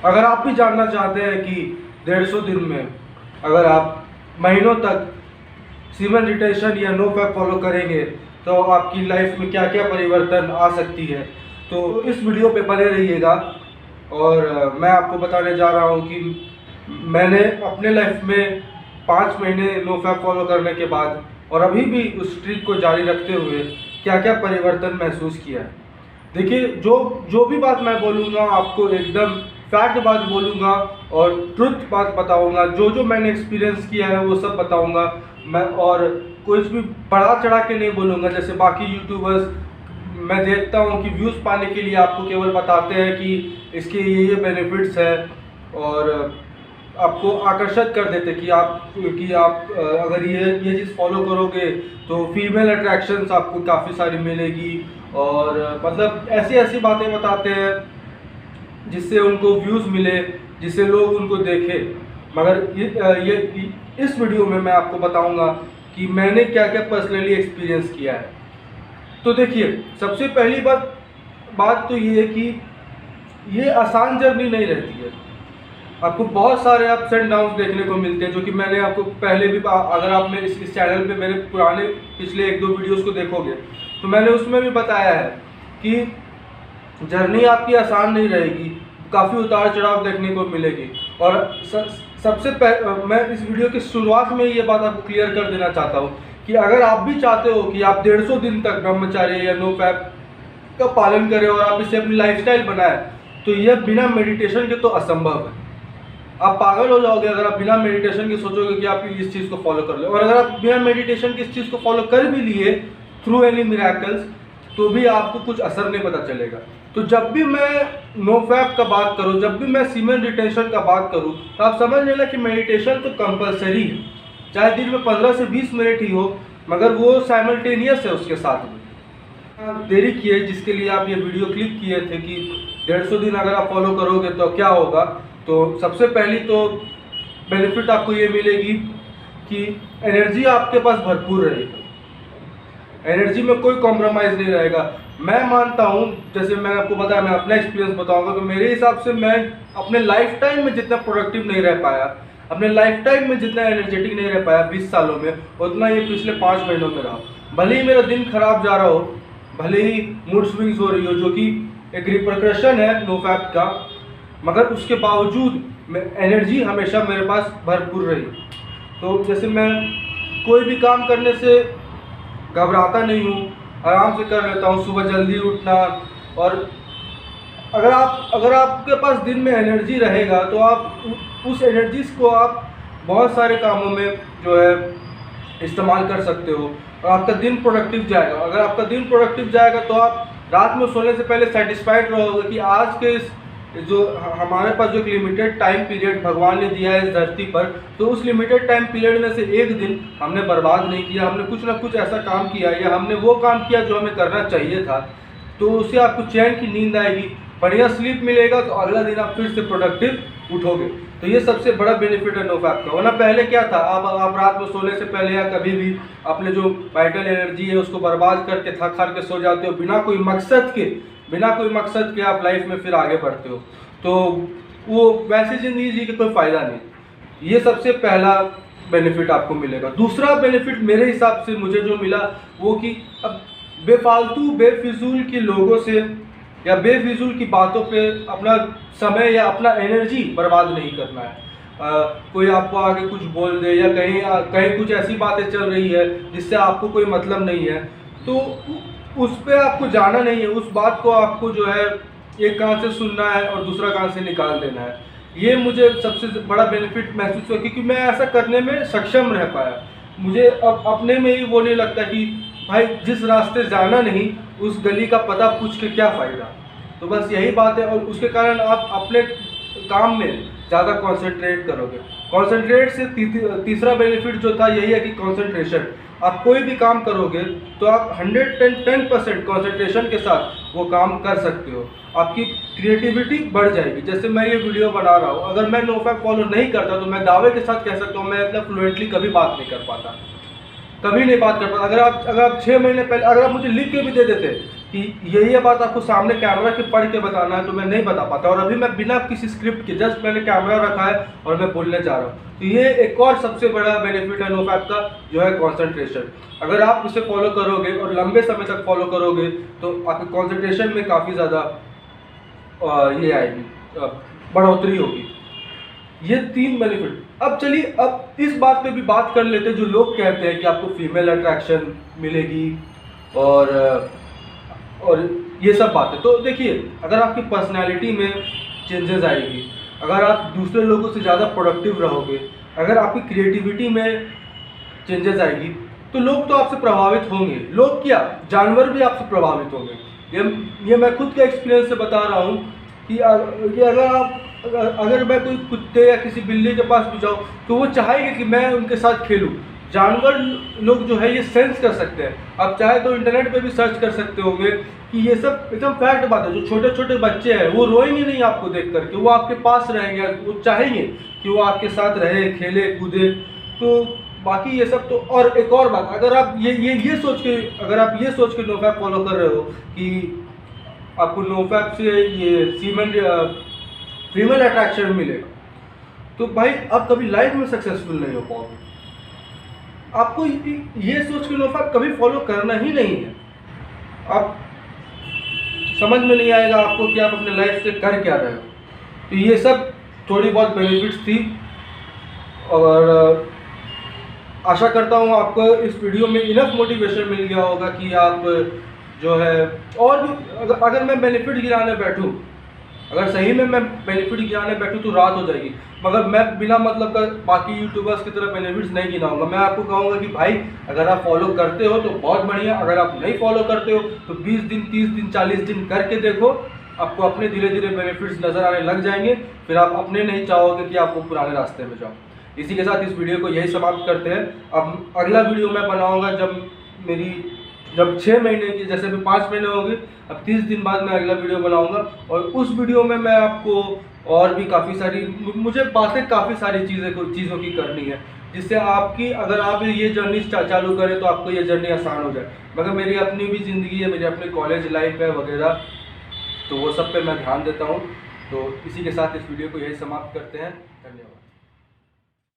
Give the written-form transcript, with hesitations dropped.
अगर आप भी जानना चाहते हैं कि 150 दिन में अगर आप महीनों तक सीमेन रिटेंशन या नो फैप फॉलो करेंगे तो आपकी लाइफ में क्या क्या परिवर्तन आ सकती है, तो इस वीडियो पे बने रहिएगा। और मैं आपको बताने जा रहा हूँ कि मैंने अपने लाइफ में 5 महीने नो फैप फॉलो करने के बाद और अभी भी उस ट्रिक को जारी रखते हुए क्या क्या परिवर्तन महसूस किया है। देखिए, जो भी बात मैं बोलूँगा आपको एकदम फैक्ट बात बोलूँगा और ट्रुथ बात बताऊँगा। जो मैंने एक्सपीरियंस किया है वो सब बताऊँगा मैं, और कुछ भी बढ़ा चढ़ा के नहीं बोलूँगा जैसे बाकी यूट्यूबर्स। मैं देखता हूँ कि व्यूज़ पाने के लिए आपको केवल बताते हैं कि इसके ये बेनिफिट्स है और आपको आकर्षित कर देते कि आप अगर ये चीज़ फॉलो करोगे तो फीमेल अट्रैक्शंस आपको काफ़ी सारी मिलेगी, और मतलब ऐसी ऐसी बातें बताते हैं जिससे उनको व्यूज़ मिले, जिससे लोग उनको देखें। मगर ये इस वीडियो में मैं आपको बताऊंगा कि मैंने क्या क्या पर्सनली एक्सपीरियंस किया है। तो देखिए, सबसे पहली बात तो ये है कि ये आसान जर्नी नहीं रहती है। आपको बहुत सारे अप्स एंड डाउन्स देखने को मिलते हैं, जो कि मैंने आपको पहले भी, अगर आप मेरे इस चैनल पे मेरे पुराने पिछले 1-2 वीडियोस को देखोगे तो मैंने उसमें भी बताया है कि जर्नी आपकी आसान नहीं रहेगी, काफ़ी उतार चढ़ाव देखने को मिलेगी। और सबसे मैं इस वीडियो की शुरुआत में ये बात आपको क्लियर कर देना चाहता हूँ कि अगर आप भी चाहते हो कि आप 150 दिन तक ब्रह्मचर्य या नो फैप का पालन करें और आप इसे अपनी लाइफस्टाइल बनाएं, तो यह बिना मेडिटेशन के तो असंभव है। आप पागल हो जाओगे अगर आप बिना मेडिटेशन के सोचोगे कि आप इस चीज़ को फॉलो कर ले। और अगर आप बिना मेडिटेशन की इस चीज़ को फॉलो कर भी लिए थ्रू एनी मिरेकल्स, तो भी आपको कुछ असर नहीं पता चलेगा। तो जब भी मैं नो फैप का बात करूं, जब भी मैं सीमेन रिटेंशन का बात करूं, तो आप समझ लेना कि मेडिटेशन तो कंपलसरी है, चाहे दिन में 15 से 20 मिनट ही हो, मगर वो साइमल्टेनियस है उसके साथ में। देरी किए जिसके लिए आप ये वीडियो क्लिक किए थे कि 150 दिन अगर आप फॉलो करोगे तो क्या होगा। तो सबसे पहली तो बेनिफिट आपको ये मिलेगी कि एनर्जी आपके पास भरपूर रहेगी, एनर्जी में कोई कॉम्प्रोमाइज़ नहीं रहेगा। मैं मानता हूँ, जैसे मैंने आपको बताया, मैं अपना एक्सपीरियंस बताऊंगा, तो मेरे हिसाब से मैं अपने लाइफ टाइम में जितना प्रोडक्टिव नहीं रह पाया, अपने लाइफ टाइम में जितना एनर्जेटिक नहीं रह पाया 20 सालों में, उतना ये पिछले 5 महीनों में रहा। भले ही मेरा दिन खराब जा रहा हो, भले ही मूड स्विंग्स हो रही हो, जो कि एक रिपरकशन है नो फैप का, मगर उसके बावजूद एनर्जी हमेशा मेरे पास भरपूर रही। तो जैसे मैं कोई भी काम करने से घबराता नहीं हूँ, आराम से कर लेता हूँ, सुबह जल्दी उठना। और अगर आपके पास दिन में एनर्जी रहेगा तो आप उस एनर्जीज को आप बहुत सारे कामों में जो है इस्तेमाल कर सकते हो और आपका दिन प्रोडक्टिव जाएगा। अगर आपका दिन प्रोडक्टिव जाएगा तो आप रात में सोने से पहले सेटिस्फाइड रहोगे कि आज के जो हमारे पास जो लिमिटेड टाइम पीरियड भगवान ने दिया है इस धरती पर, तो उस लिमिटेड टाइम पीरियड में से एक दिन हमने बर्बाद नहीं किया, हमने कुछ ना कुछ ऐसा काम किया या हमने वो काम किया जो हमें करना चाहिए था। तो उससे आपको चैन की नींद आएगी, बढ़िया स्लीप मिलेगा, तो अगला दिन आप फिर से प्रोडक्टिव उठोगे। तो ये सबसे बड़ा बेनिफिट है नो फैप का। वरना पहले क्या था, आप रात में सोने से पहले या कभी भी अपने जो वाइटल एनर्जी है उसको बर्बाद करके थक हार के सो जाते हो, बिना कोई मकसद के आप लाइफ में फिर आगे बढ़ते हो, तो वो वैसी ज़िंदगी जी के कोई फ़ायदा नहीं। ये सबसे पहला बेनिफिट आपको मिलेगा। दूसरा बेनिफिट मेरे हिसाब से मुझे जो मिला वो कि अब बेफालतू बेफिजूल के लोगों से या बेफिजूल की बातों पे अपना समय या अपना एनर्जी बर्बाद नहीं करना है। कोई आपको आगे कुछ बोल दे या कहीं कुछ ऐसी बातें चल रही है जिससे आपको कोई मतलब नहीं है, तो उस पर आपको जाना नहीं है। उस बात को आपको जो है एक कान से सुनना है और दूसरा कान से निकाल देना है। ये मुझे सबसे बड़ा बेनिफिट महसूस हुआ, क्योंकि मैं ऐसा करने में सक्षम रह पाया। मुझे अब अपने में ही वो नहीं लगता कि भाई जिस रास्ते जाना नहीं उस गली का पता पूछ के क्या फ़ायदा। तो बस यही बात है, और उसके कारण आप अपने काम में ज़्यादा कंसंट्रेट करोगे। कंसंट्रेट से तीसरा बेनिफिट जो था यही है कि कंसंट्रेशन। आप कोई भी काम करोगे तो आप 110% कंसंट्रेशन के साथ वो काम कर सकते हो। आपकी क्रिएटिविटी बढ़ जाएगी। जैसे मैं ये वीडियो बना रहा हूँ, अगर मैं नो फैप फॉलो नहीं करता तो मैं दावे के साथ कह सकता हूँ मैं इतना फ्लुएंटली कभी बात नहीं कर पाता, कभी नहीं बात कर पाता। अगर आप 6 महीने पहले अगर आप मुझे लिख के भी दे देते कि ये बात आपको सामने कैमरा के पढ़ के बताना है तो मैं नहीं बता पाता, और अभी मैं बिना किसी स्क्रिप्ट के जस्ट मैंने कैमरा रखा है और मैं बोलने जा रहा हूँ। तो ये एक और सबसे बड़ा बेनिफिट है नोफैप का, जो है कंसंट्रेशन। अगर आप इसे फॉलो करोगे और लंबे समय तक फॉलो करोगे तो आपके कंसंट्रेशन में काफ़ी ज़्यादा ये आएगी, बढ़ोतरी होगी। ये 3 बेनिफिट। अब चलिए अब इस बात पे भी बात कर लेते हैं, जो लोग कहते हैं कि आपको फीमेल अट्रैक्शन मिलेगी और ये सब बातें। तो देखिए, अगर आपकी पर्सनैलिटी में चेंजेस आएगी, अगर आप दूसरे लोगों से ज़्यादा प्रोडक्टिव रहोगे, अगर आपकी क्रिएटिविटी में चेंजेस आएगी, तो लोग तो आपसे प्रभावित होंगे। लोग क्या, जानवर भी आपसे प्रभावित होंगे। ये मैं खुद के एक्सपीरियंस से बता रहा हूँ कि अगर मैं कोई कुत्ते या किसी बिल्ली के पास भी जाऊँ तो वो चाहेंगे कि मैं उनके साथ खेलूँ। जानवर लोग जो है ये सेंस कर सकते हैं। आप चाहे तो इंटरनेट पे भी सर्च कर सकते होंगे कि ये सब एकदम फैक्ट बात है। जो छोटे छोटे बच्चे हैं वो रोएंगे नहीं आपको देख करके, वो आपके पास रहेंगे, वो चाहेंगे कि वो आपके साथ रहे, खेले कूदे। तो बाकी ये सब तो, और एक और बात, अगर आप ये सोच के नोफैप फॉलो कर रहे हो कि आपको नोफैप से ये फीमेल अट्रैक्शन मिलेगा, तो भाई आप कभी लाइफ में सक्सेसफुल नहीं हो पाओगे। आपको ये सोच के नोफैप कभी फॉलो करना ही नहीं है। आप समझ में नहीं आएगा आपको कि आप अपने लाइफ से कर क्या रहे हो। तो ये सब थोड़ी बहुत बेनिफिट्स थी, और आशा करता हूँ आपको इस वीडियो में इनफ मोटिवेशन मिल गया होगा कि आप जो है, और भी अगर मैं बेनिफिट गिनाने बैठूँ, अगर सही में मैं बेनिफिट गिनाने बैठूँ तो रात हो जाएगी। मगर मैं बिना मतलब का बाकी यूट्यूबर्स की तरह बेनिफिट्स नहीं गिनाऊंगा। मैं आपको कहूँगा कि भाई अगर आप फॉलो करते हो तो बहुत बढ़िया, अगर आप नहीं फॉलो करते हो तो 20 दिन 30 दिन 40 दिन करके देखो, आपको अपने धीरे धीरे बेनिफिट्स नज़र आने लग जाएंगे। फिर आप अपने नहीं चाहोगे कि आप वो पुराने रास्ते में जाओ। इसी के साथ इस वीडियो को यही समाप्त करते हैं। अब अगला वीडियो मैं बनाऊँगा जब 6 महीने की, जैसे भी 5 महीने होंगे, अब 30 दिन बाद मैं अगला वीडियो बनाऊंगा। और उस वीडियो में मैं आपको और भी काफ़ी सारी, मुझे बातें काफ़ी सारी चीज़ों की करनी है, जिससे आपकी, अगर आप ये जर्नी चालू करें तो आपको ये जर्नी आसान हो जाए। मगर मेरी अपनी भी ज़िंदगी है, मेरी अपनी कॉलेज लाइफ है वगैरह, तो वो सब पे मैं ध्यान देता हूँ। तो इसी के साथ इस वीडियो को यही समाप्त करते हैं। धन्यवाद।